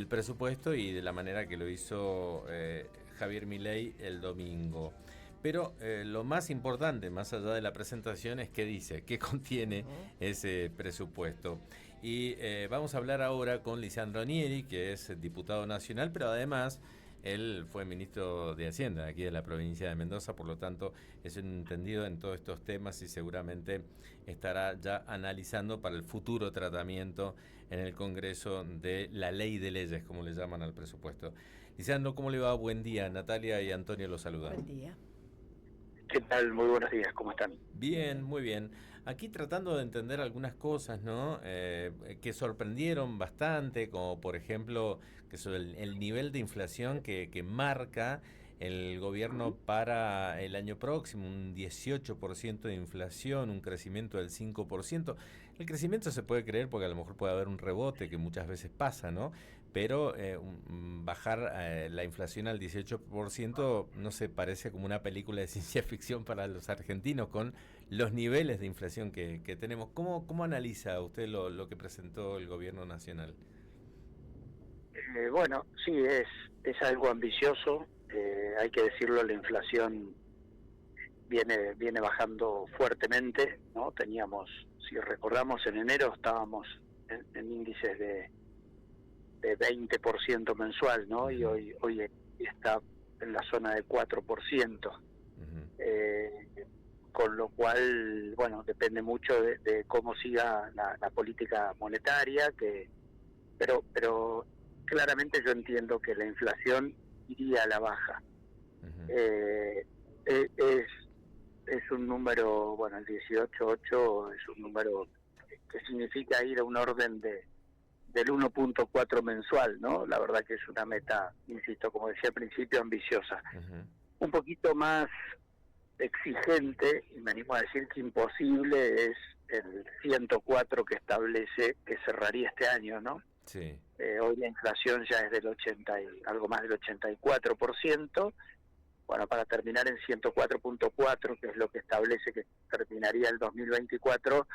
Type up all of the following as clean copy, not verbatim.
el presupuesto y de la manera que lo hizo Javier Milei el domingo. Pero lo más importante, más allá de la presentación, es qué dice, qué contiene ese presupuesto. Y vamos a hablar ahora con Lisandro Nieri, que es diputado nacional, pero además él fue ministro de Hacienda aquí de la provincia de Mendoza, por lo tanto es un entendido en todos estos temas y seguramente estará ya analizando para el futuro tratamiento en el Congreso de la ley de leyes, como le llaman al presupuesto. Lisandro, ¿cómo le va? Buen día. Natalia y Antonio los saludan. Buen día. ¿Qué tal? Muy buenos días, ¿cómo están? Bien, muy bien. Aquí tratando de entender algunas cosas, ¿no? Que sorprendieron bastante, como por ejemplo que el nivel de inflación que marca el gobierno para el año próximo, un 18% de inflación, un crecimiento del 5%. El crecimiento se puede creer porque a lo mejor puede haber un rebote que muchas veces pasa, ¿no? Pero bajar la inflación al 18% no sé, parece como una película de ciencia ficción para los argentinos con los niveles de inflación que tenemos. ¿Cómo analiza usted lo que presentó el gobierno nacional? Bueno, sí, es algo ambicioso, hay que decirlo, la inflación viene bajando fuertemente, ¿no? Teníamos, si recordamos, en enero estábamos en índices de 20% mensual, ¿no? Y hoy está en la zona de 4%. Con lo cual, bueno, depende mucho de cómo siga la política monetaria, pero claramente yo entiendo que la inflación iría a la baja. Eh, es un número, bueno, el 18.8 es un número que significa ir a un orden del 1.4 mensual, ¿no? La verdad que es una meta, insisto, como decía al principio, ambiciosa. Un poquito más exigente, y me animo a decir que imposible, es el 104 que establece que cerraría este año, ¿no? Sí. Hoy la inflación ya es del 80 y algo más del 84%. Bueno, para terminar en 104.4, que es lo que establece que terminaría el 2024,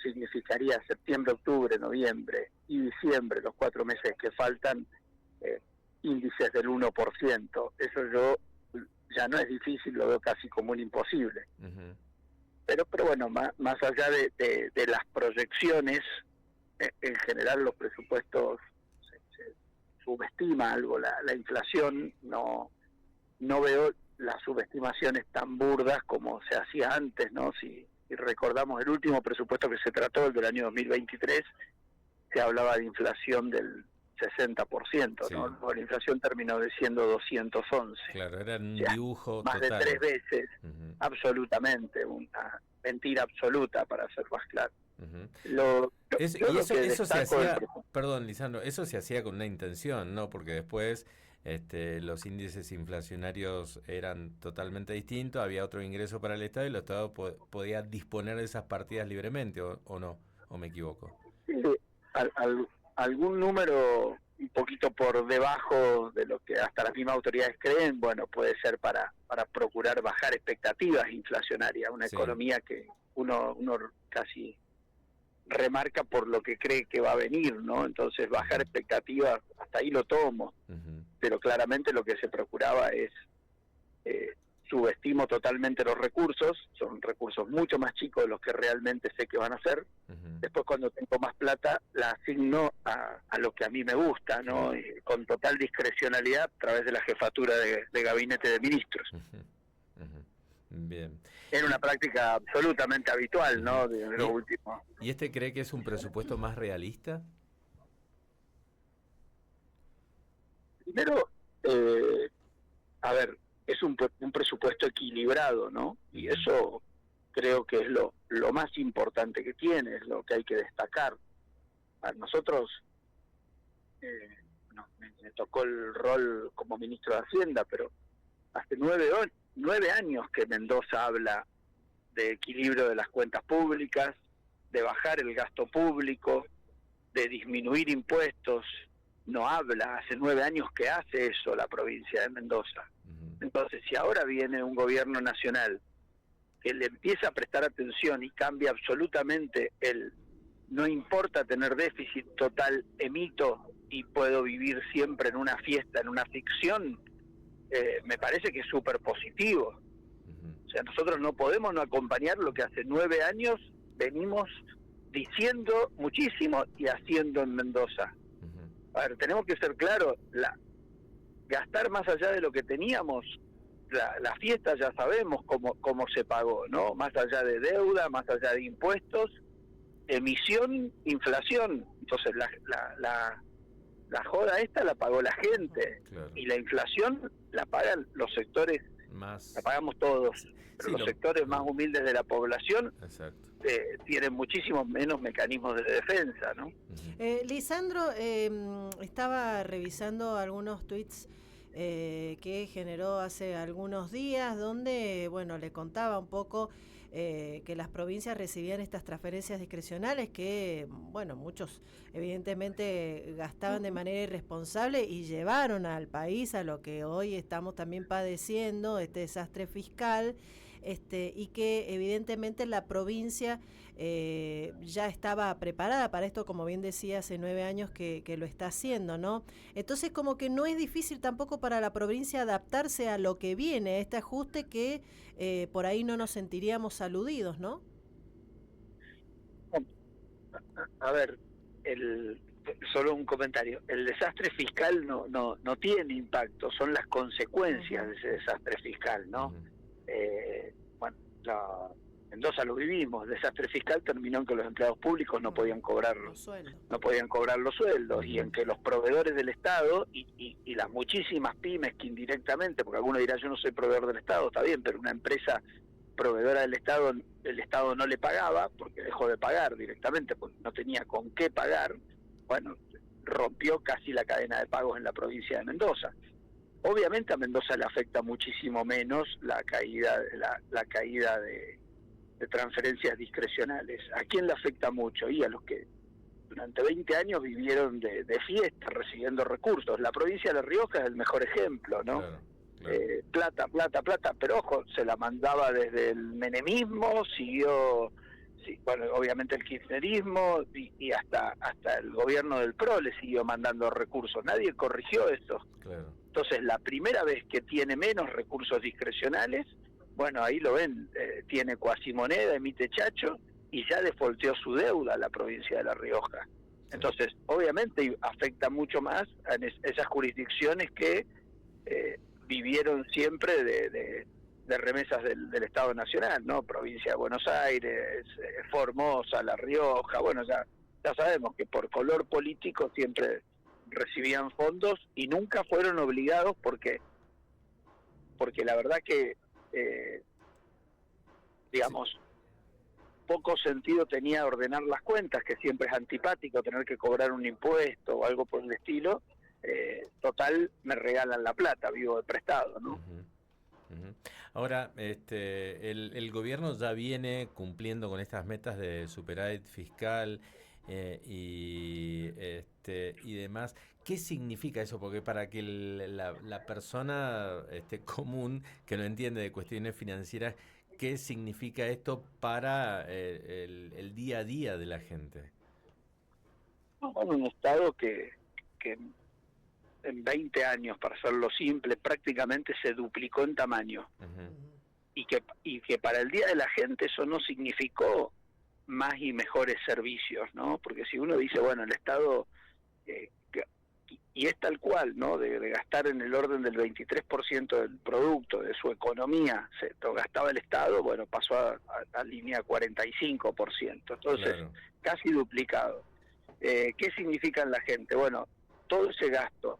significaría septiembre, octubre, noviembre y diciembre, los 4 meses que faltan, índices del 1%. Eso yo ya no es difícil, lo veo casi como un imposible. Pero bueno, más allá de las proyecciones, en general los presupuestos se subestima algo la inflación, no veo las subestimaciones tan burdas como se hacía antes, ¿no? Si recordamos el último presupuesto que se trató, el del año 2023, se hablaba de inflación del 60%, Sí. ¿no? La inflación terminó siendo 211. Claro, era un O sea, dibujo más total. de 3 veces, absolutamente, una mentira absoluta, para ser más claro. Y eso se hacía, perdón, Lisandro, eso se hacía con una intención, ¿no? Porque después los índices inflacionarios eran totalmente distintos, había otro ingreso para el Estado y el Estado podía disponer de esas partidas libremente, ¿o no? ¿O me equivoco? Sí, algún número un poquito por debajo de lo que hasta las mismas autoridades creen, bueno, puede ser para procurar bajar expectativas inflacionarias, una economía que uno casi remarca por lo que cree que va a venir, ¿no? Entonces bajar expectativas, hasta ahí lo tomo, pero claramente lo que se procuraba es subestimo totalmente los recursos, son recursos mucho más chicos de los que realmente sé que van a ser. Después, cuando tengo más plata, la asigno a lo que a mí me gusta, ¿no? Y con total discrecionalidad a través de la jefatura de gabinete de ministros. Bien. Era una práctica absolutamente habitual, ¿no? De lo último. ¿Y cree que es un presupuesto más realista? Primero, a ver, es un presupuesto equilibrado, ¿no? Y eso creo que es lo más importante que tiene, es lo que hay que destacar. A nosotros me tocó el rol como ministro de Hacienda, pero hace 9 años que Mendoza habla de equilibrio de las cuentas públicas, de bajar el gasto público, de disminuir impuestos. No habla, hace 9 años que hace eso la provincia de Mendoza. Entonces, si ahora viene un gobierno nacional que le empieza a prestar atención y cambia absolutamente no importa tener déficit total, emito y puedo vivir siempre en una fiesta, en una ficción, me parece que es súper positivo. O sea, nosotros no podemos no acompañar lo que hace 9 años venimos diciendo muchísimo y haciendo en Mendoza. A ver, tenemos que ser claros, gastar más allá de lo que teníamos, la fiesta ya sabemos cómo se pagó, ¿no? Más allá de deuda, más allá de impuestos, emisión, inflación. Entonces la joda esta la pagó la gente, claro. Y la inflación la pagan los sectores, la pagamos todos, pero sí, los sectores más humildes de la población tienen muchísimos menos mecanismos de defensa, ¿no? Lisandro, estaba revisando algunos tweets que generó hace algunos días, donde, bueno, le contaba un poco que las provincias recibían estas transferencias discrecionales que, bueno, muchos evidentemente gastaban de manera irresponsable y llevaron al país a lo que hoy estamos también padeciendo, este desastre fiscal, y que evidentemente la provincia ya estaba preparada para esto, como bien decía, hace 9 años que lo está haciendo, ¿no? Entonces, como que no es difícil tampoco para la provincia adaptarse a lo que viene, a este ajuste que por ahí no nos sentiríamos aludidos, ¿no? A ver, solo un comentario. El desastre fiscal no tiene impacto, son las consecuencias de ese desastre fiscal, ¿no? Bueno, Mendoza lo vivimos, el desastre fiscal terminó en que los empleados públicos no podían cobrar los sueldos, y en que los proveedores del Estado y las muchísimas pymes que indirectamente, porque alguno dirá yo no soy proveedor del Estado, está bien, pero una empresa proveedora del Estado, el Estado no le pagaba porque dejó de pagar directamente, porque no tenía con qué pagar. Bueno, rompió casi la cadena de pagos en la provincia de Mendoza. Obviamente a Mendoza le afecta muchísimo menos la caída de transferencias discrecionales. ¿A quién le afecta mucho? Y a los que durante 20 años vivieron de fiesta, recibiendo recursos. La provincia de La Rioja es el mejor ejemplo, ¿no? Claro. Plata, pero ojo, se la mandaba desde el menemismo, siguió, bueno, obviamente el kirchnerismo y hasta el gobierno del PRO le siguió mandando recursos. Nadie corrigió eso. Claro. Entonces, la primera vez que tiene menos recursos discrecionales, bueno, ahí lo ven, tiene cuasimoneda, emite chacho, y ya defolteó su deuda a la provincia de La Rioja. Entonces, obviamente afecta mucho más a esas jurisdicciones que vivieron siempre de remesas del Estado Nacional, ¿no? Provincia de Buenos Aires, Formosa, La Rioja, bueno, ya sabemos que por color político siempre recibían fondos y nunca fueron obligados porque la verdad que digamos poco sentido tenía ordenar las cuentas, que siempre es antipático tener que cobrar un impuesto o algo por el estilo. Total, me regalan la plata, vivo de prestado, ¿no? Ahora, el gobierno ya viene cumpliendo con estas metas de superávit fiscal y demás. ¿Qué significa eso? Porque para que la persona común que no entiende de cuestiones financieras, ¿qué significa esto para el día a día de la gente? Bueno, un Estado que en 20 años, para hacerlo simple, prácticamente se duplicó en tamaño. Y que para el día de la gente eso no significó más y mejores servicios, ¿no? Porque si uno dice, bueno, el Estado, y es tal cual, ¿no? De gastar en el orden del 23% del producto, de su economía, lo gastaba el Estado, bueno, pasó a línea 45%. Entonces, claro, casi duplicado. ¿Qué significa en la gente? Bueno, todo ese gasto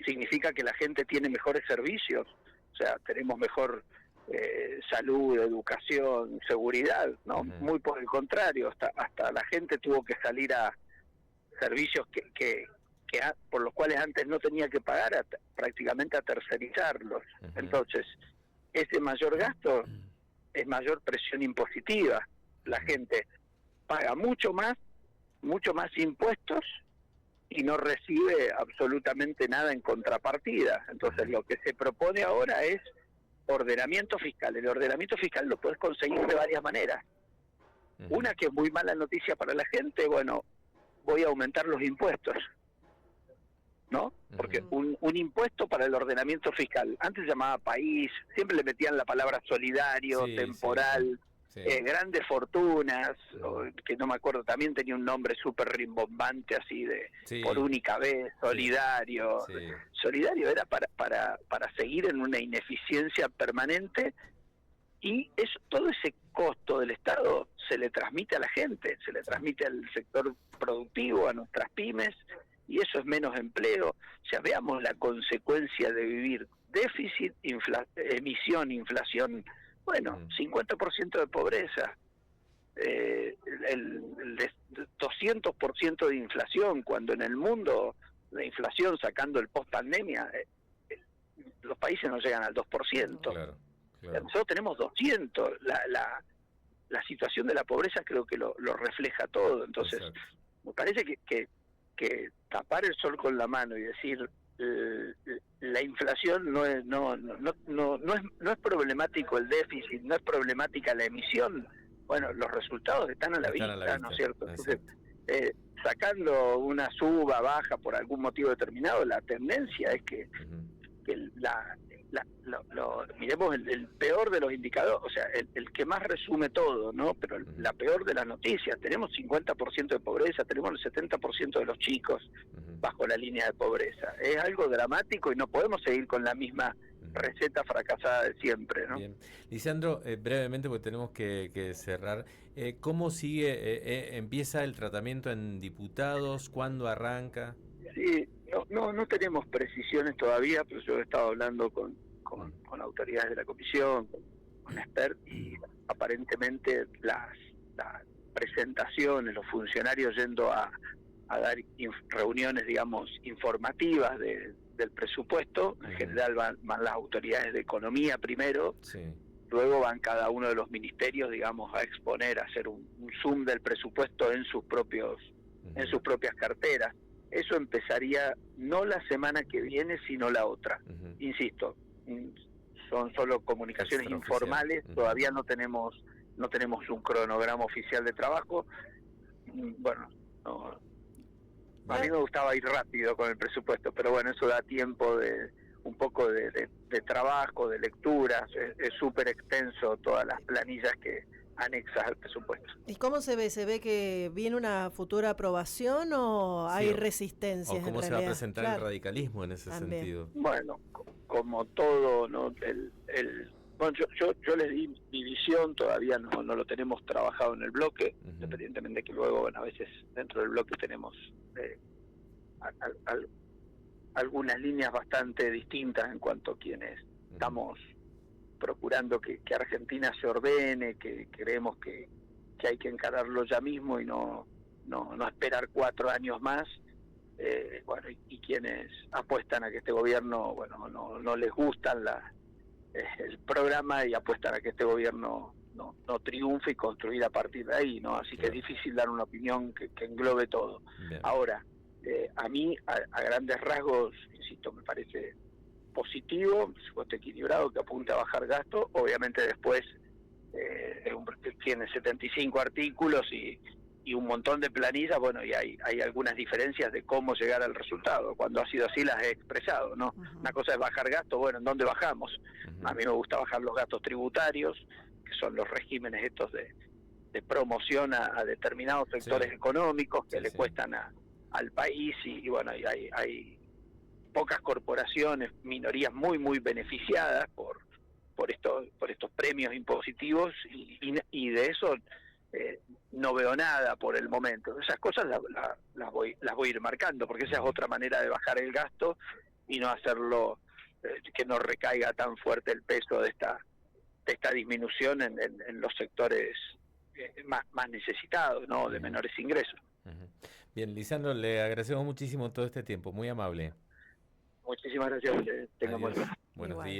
significa que la gente tiene mejores servicios, o sea, tenemos mejor salud, educación, seguridad, ¿no? Muy por el contrario, hasta la gente tuvo que salir a servicios que por los cuales antes no tenía que pagar, prácticamente a tercerizarlos. Entonces, ese mayor gasto es mayor presión impositiva. La gente paga mucho más impuestos y no recibe absolutamente nada en contrapartida. Entonces, lo que se propone ahora es ordenamiento fiscal. El ordenamiento fiscal lo puedes conseguir de varias maneras. Una que es muy mala noticia para la gente, bueno, voy a aumentar los impuestos. ¿no? Porque Ujú. un impuesto para el ordenamiento fiscal, antes se llamaba país, siempre le metían la palabra solidario, Sí, sí, sí. temporal, Sí. grandes fortunas, Ujú. que no me acuerdo, también tenía un nombre súper rimbombante así de por Sí, única vez, sí, solidario. sí. Solidario era para seguir en una ineficiencia permanente y eso, todo ese costo del Estado se le transmite a la gente, se le Sí. transmite al sector productivo, a nuestras pymes, y eso es menos empleo. O sea, veamos la consecuencia de vivir déficit, emisión, inflación, bueno, Ujú. 50% de pobreza, el 200% de inflación, cuando en el mundo la inflación, sacando el post-pandemia, los países no llegan al 2%. Claro, claro. Nosotros tenemos 200. La situación de la pobreza creo que lo refleja todo. Entonces, Exacto. me parece que tapar el sol con la mano y decir la inflación no es problemático el déficit, no es problemática la emisión. Bueno, los resultados están a la Están a la vista, ¿no es vista. cierto? Entonces, Exacto. sacando una suba, baja por algún motivo determinado, la tendencia es que Ujú. miremos el peor de los indicadores, o sea, el que más resume todo, ¿no? Pero Ujú. la peor de las noticias, tenemos 50% de pobreza, tenemos el 70% de los chicos Ujú. bajo la línea de pobreza. Es algo dramático y no podemos seguir con la misma Ujú. receta fracasada de siempre, ¿no? Bien. Lisandro, brevemente, porque tenemos que cerrar. ¿Cómo sigue? ¿Empieza el tratamiento en diputados? ¿Cuándo arranca? Sí, no tenemos precisiones todavía, pero yo he estado hablando Ujú. con autoridades de la comisión, con expertos, y aparentemente las presentaciones, los funcionarios yendo a dar reuniones, digamos, informativas del presupuesto, en Ujú. general van las autoridades de economía primero, Sí. luego van cada uno de los ministerios, digamos, a exponer, a hacer un zoom del presupuesto en sus Ujú. propias carteras. Eso empezaría no la semana que viene, sino la otra. Ujú. Insisto, son solo comunicaciones Extraoficial. informales, Ujú. todavía no tenemos un cronograma oficial de trabajo. Bueno, no, a mí Ah, me gustaba ir rápido con el presupuesto, pero bueno, eso da tiempo de un poco de trabajo, de lecturas, es súper extenso todas las planillas que anexas al presupuesto. ¿y cómo se ve? ¿Se ve que viene una futura aprobación o Sí, hay o resistencias en cómo se va a realidad? presentar el Claro, radicalismo en ese también. sentido. Bueno, como todo, ¿no? Bueno, yo les di mi visión, todavía no lo tenemos trabajado en el bloque, Ujú. independientemente de que luego, bueno, a veces dentro del bloque tenemos eh, a- a- algunas líneas bastante distintas en cuanto a quienes Ujú. estamos procurando que Argentina se ordene, que creemos que hay que encararlo ya mismo y no esperar 4 años más. Bueno, y quienes apuestan a que este gobierno, bueno, no les gustan el programa y apuestan a que este gobierno no triunfe y construir a partir de ahí, ¿no? Así que es Claro. difícil dar una opinión que englobe todo. Bien. Ahora, a mí, a grandes rasgos, insisto, me parece positivo, un presupuesto equilibrado que apunta a bajar gastos, obviamente después tiene 75 artículos y un montón de planillas, bueno, y hay algunas diferencias de cómo llegar al resultado. Cuando ha sido así las he expresado, ¿no? Una Ujú. cosa es bajar gastos, bueno, ¿en dónde bajamos? Ujú. A mí me gusta bajar los gastos tributarios, que son los regímenes estos de promoción a determinados sectores Sí, económicos que sí, le sí. cuestan al país y bueno, hay pocas corporaciones, minorías muy beneficiadas por estos premios impositivos y de eso no veo nada por el momento. Esas cosas las voy a ir marcando, porque esa es Ujú. otra manera de bajar el gasto y no hacerlo, que no recaiga tan fuerte el peso de esta disminución en los sectores más necesitados, ¿no? De Ujú. menores ingresos. Ujú. Bien, Lisandro, le agradecemos muchísimo todo este tiempo, muy amable. Muchísimas gracias a ustedes. Tengan buen Adiós, día. buenos días. Igual.